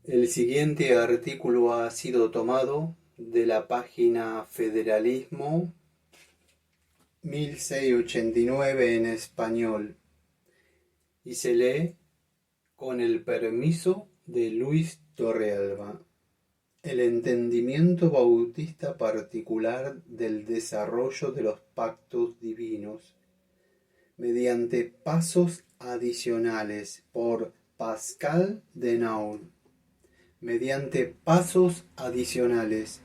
El siguiente artículo ha sido tomado de la página Federalismo 1689 en español y se lee con el permiso de Luis Torrealba. El entendimiento bautista particular del desarrollo de los pactos divinos mediante pasos adicionales por Pascal de Naur. Mediante pasos adicionales,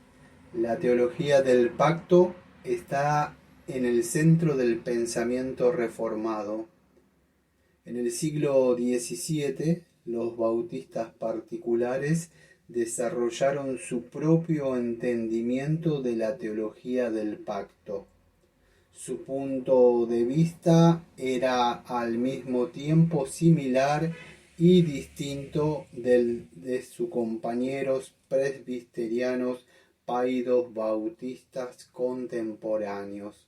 la teología del pacto está en el centro del pensamiento reformado. En el siglo XVII, los bautistas particulares desarrollaron su propio entendimiento de la teología del pacto. Su punto de vista era al mismo tiempo similar y distinto del de sus compañeros presbiterianos paidos bautistas contemporáneos.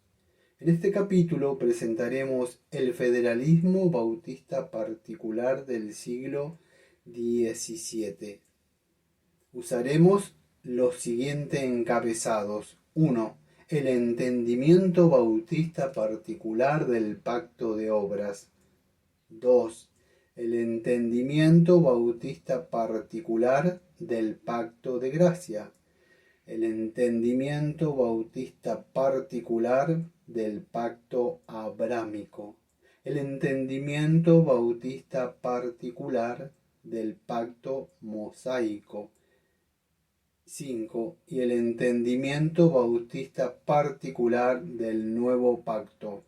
En este capítulo presentaremos el federalismo bautista particular del siglo XVII. Usaremos los siguientes encabezados. 1. El entendimiento bautista particular del pacto de obras. 2. El entendimiento bautista particular del pacto de gracia. El entendimiento bautista particular del pacto abrámico. El entendimiento bautista particular del pacto mosaico. 5. Y el entendimiento bautista particular del nuevo pacto.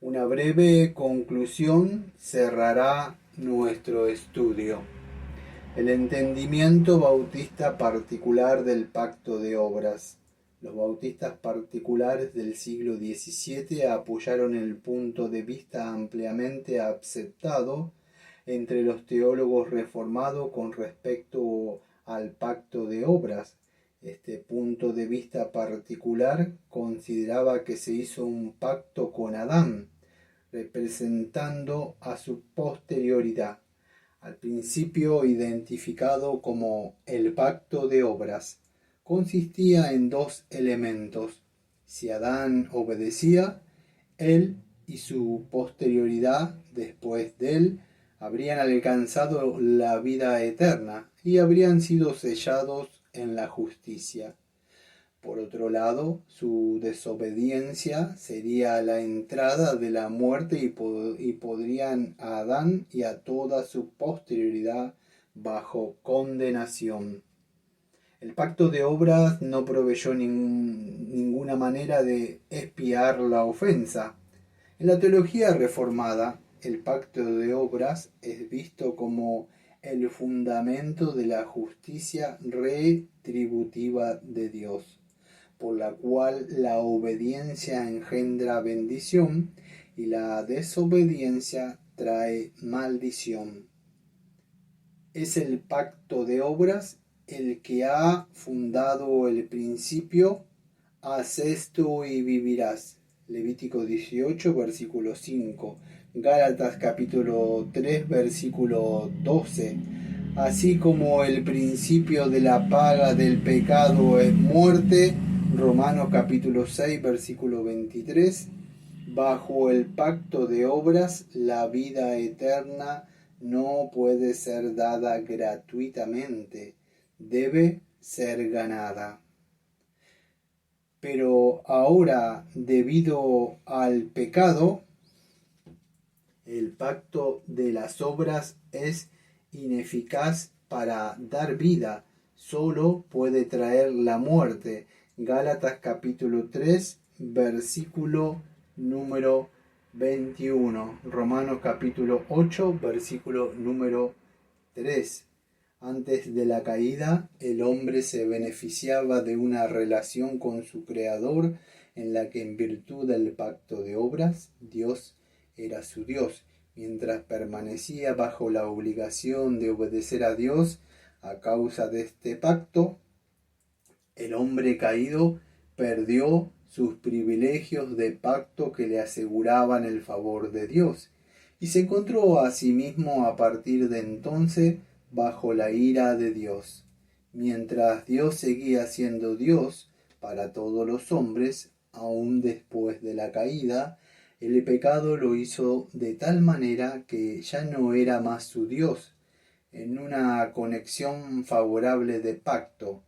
Una breve conclusión cerrará nuestro estudio. El entendimiento bautista particular del pacto de obras. Los bautistas particulares del siglo XVII apoyaron el punto de vista ampliamente aceptado entre los teólogos reformados con respecto al pacto de obras. Este punto de vista particular consideraba que se hizo un pacto con Adán, representando a su posterioridad, al principio identificado como el pacto de obras. Consistía en dos elementos. Si Adán obedecía, él y su posterioridad después de él habrían alcanzado la vida eterna y habrían sido sellados en la justicia. Por otro lado, su desobediencia sería la entrada de la muerte y podrían a Adán y a toda su posterioridad bajo condenación. El pacto de obras no proveyó ninguna manera de expiar la ofensa. En la teología reformada, el pacto de obras es visto como el fundamento de la justicia retributiva de Dios, por la cual la obediencia engendra bendición y la desobediencia trae maldición. Es el pacto de obras el que ha fundado el principio: haz esto y vivirás. Levítico 18, versículo 5. Gálatas capítulo 3, versículo 12. Así como el principio de la paga del pecado es muerte. Romanos capítulo 6, versículo 23. Bajo el pacto de obras, la vida eterna no puede ser dada gratuitamente, debe ser ganada. Pero ahora, debido al pecado, el pacto de las obras es ineficaz para dar vida, solo puede traer la muerte. Gálatas capítulo 3, versículo número 21. Romanos capítulo 8, versículo número 3. Antes de la caída, el hombre se beneficiaba de una relación con su Creador en la que, en virtud del pacto de obras, Dios era su Dios. Mientras permanecía bajo la obligación de obedecer a Dios a causa de este pacto, el hombre caído perdió sus privilegios de pacto que le aseguraban el favor de Dios, y se encontró a sí mismo a partir de entonces bajo la ira de Dios. Mientras Dios seguía siendo Dios para todos los hombres, aún después de la caída, el pecado lo hizo de tal manera que ya no era más su Dios, en una conexión favorable de pacto.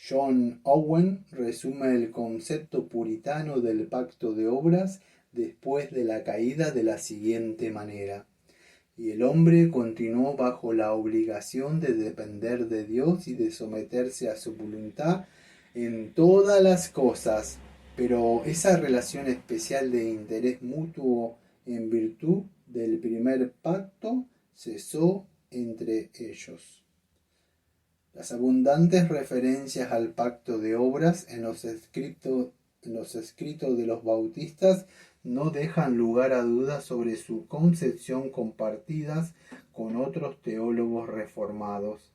John Owen resume el concepto puritano del pacto de obras después de la caída de la siguiente manera: y el hombre continuó bajo la obligación de depender de Dios y de someterse a su voluntad en todas las cosas, pero esa relación especial de interés mutuo en virtud del primer pacto cesó entre ellos. Las abundantes referencias al pacto de obras en los escritos de los bautistas no dejan lugar a dudas sobre su concepción compartidas con otros teólogos reformados.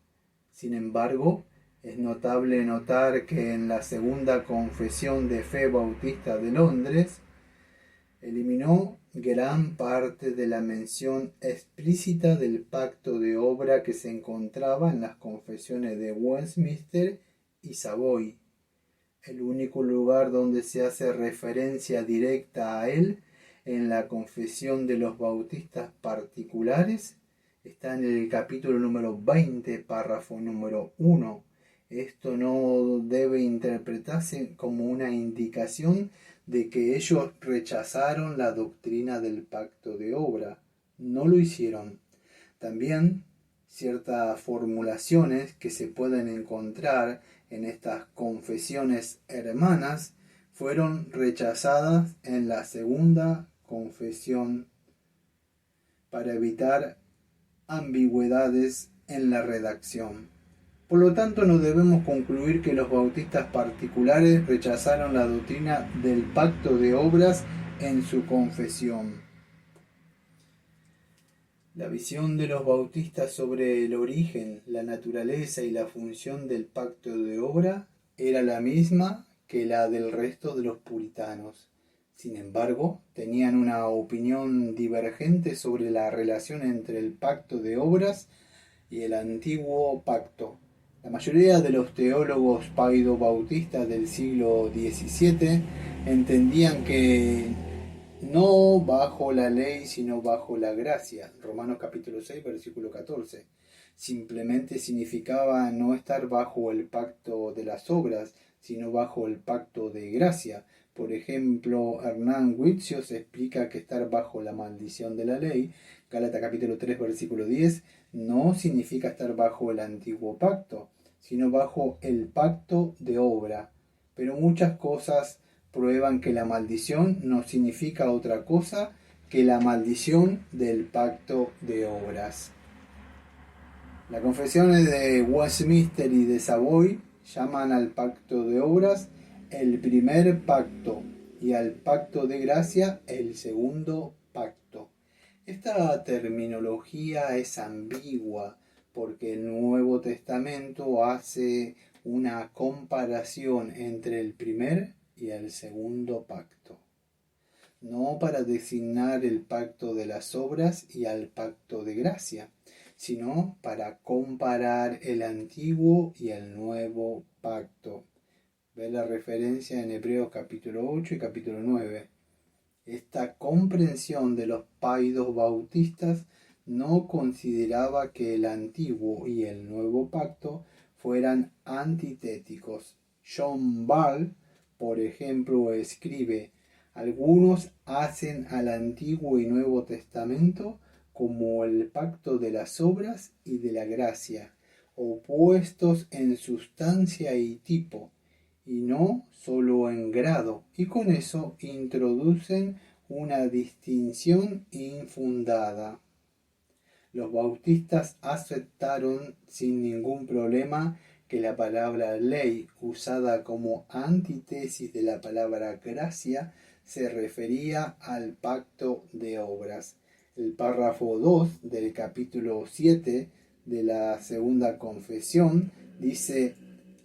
Sin embargo, es notable notar que en la Segunda Confesión de Fe Bautista de Londres eliminó gran parte de la mención explícita del pacto de obra que se encontraba en las confesiones de Westminster y Savoy. El único lugar donde se hace referencia directa a él en la confesión de los bautistas particulares está en el capítulo número 20, párrafo número 1. Esto no debe interpretarse como una indicación de que ellos rechazaron la doctrina del pacto de obra. No lo hicieron. También ciertas formulaciones que se pueden encontrar en estas confesiones hermanas fueron rechazadas en la segunda confesión para evitar ambigüedades en la redacción. Por lo tanto, no debemos concluir que los bautistas particulares rechazaron la doctrina del pacto de obras en su confesión. La visión de los bautistas sobre el origen, la naturaleza y la función del pacto de obra era la misma que la del resto de los puritanos. Sin embargo, tenían una opinión divergente sobre la relación entre el pacto de obras y el antiguo pacto. La mayoría de los teólogos paido-bautistas del siglo XVII entendían que no bajo la ley, sino bajo la gracia. Romanos capítulo 6, versículo 14. Simplemente significaba no estar bajo el pacto de las obras, sino bajo el pacto de gracia. Por ejemplo, Hernán Huizios explica que estar bajo la maldición de la ley, Gálatas capítulo 3, versículo 10, no significa estar bajo el antiguo pacto, sino bajo el pacto de obra. Pero muchas cosas prueban que la maldición no significa otra cosa que la maldición del pacto de obras. Las confesiones de Westminster y de Savoy llaman al pacto de obras el primer pacto y al pacto de gracia el segundo pacto. Esta terminología es ambigua porque el Nuevo Testamento hace una comparación entre el primer y el segundo pacto, no para designar el pacto de las obras y al pacto de gracia, sino para comparar el antiguo y el nuevo pacto. Ve la referencia en Hebreos capítulo 8 y capítulo 9. Esta comprensión de los paidos bautistas no consideraba que el antiguo y el nuevo pacto fueran antitéticos. John Ball, por ejemplo, escribe: algunos hacen al Antiguo y Nuevo Testamento como el pacto de las obras y de la gracia, opuestos en sustancia y tipo, y no solo en grado, y con eso introducen una distinción infundada. Los bautistas aceptaron sin ningún problema que la palabra ley, usada como antítesis de la palabra gracia, se refería al pacto de obras. El párrafo 2 del capítulo 7 de la segunda confesión dice: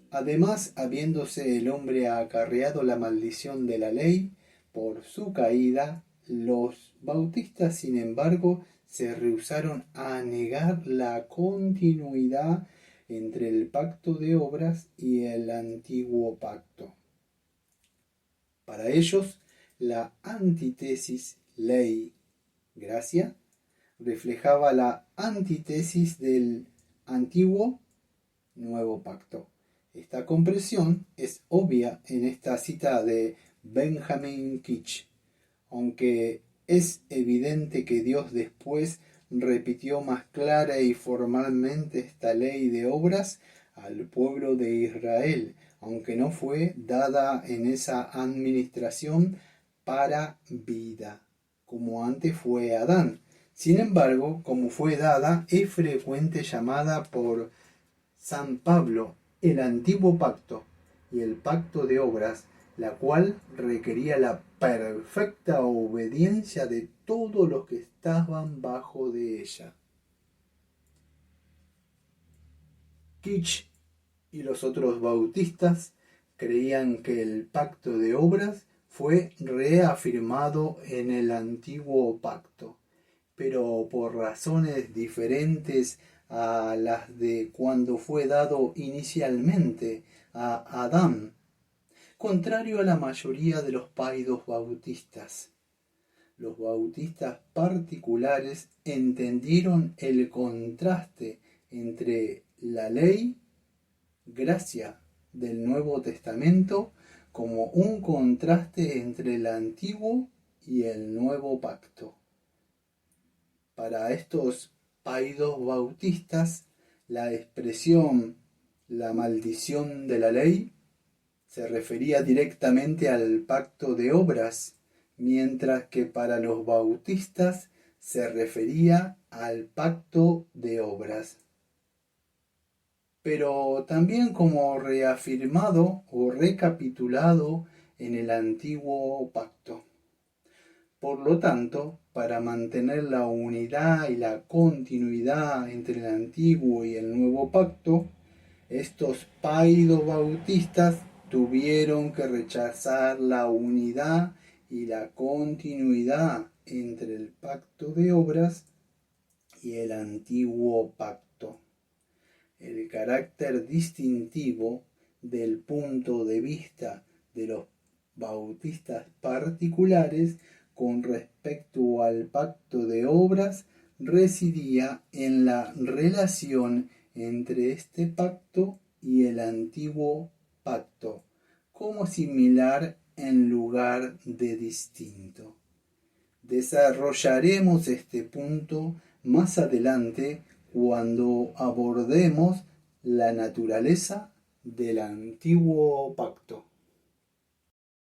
además, habiéndose el hombre acarreado la maldición de la ley por su caída, los bautistas, sin embargo, se rehusaron a negar la continuidad entre el pacto de obras y el antiguo pacto. Para ellos, la antítesis ley-gracia reflejaba la antítesis del antiguo nuevo pacto. Esta comprensión es obvia en esta cita de Benjamin Kitch, aunque es evidente que Dios después repitió más clara y formalmente esta ley de obras al pueblo de Israel, aunque no fue dada en esa administración para vida, como antes fue Adán. Sin embargo, como fue dada, es frecuente llamada por San Pablo el antiguo pacto y el pacto de obras, la cual requería la perfecta obediencia de todos los que estaban bajo de ella. Kitch y los otros bautistas creían que el pacto de obras fue reafirmado en el antiguo pacto, pero por razones diferentes a las de cuando fue dado inicialmente a Adán, contrario a la mayoría de los paidos bautistas. Los bautistas particulares entendieron el contraste entre la ley, gracia del Nuevo Testamento, como un contraste entre el antiguo y el nuevo pacto. Para estos paidos bautistas, la expresión la maldición de la ley se refería directamente al pacto de obras, mientras que para los bautistas se refería al pacto de obras. Pero también como reafirmado o recapitulado en el antiguo pacto. Por lo tanto, para mantener la unidad y la continuidad entre el antiguo y el nuevo pacto, estos paidos bautistas tuvieron que rechazar la unidad y la continuidad entre el pacto de obras y el antiguo pacto. El carácter distintivo del punto de vista de los bautistas particulares con respecto al pacto de obras residía en la relación entre este pacto y el antiguo pacto, como similar en lugar de distinto. Desarrollaremos este punto más adelante cuando abordemos la naturaleza del antiguo pacto.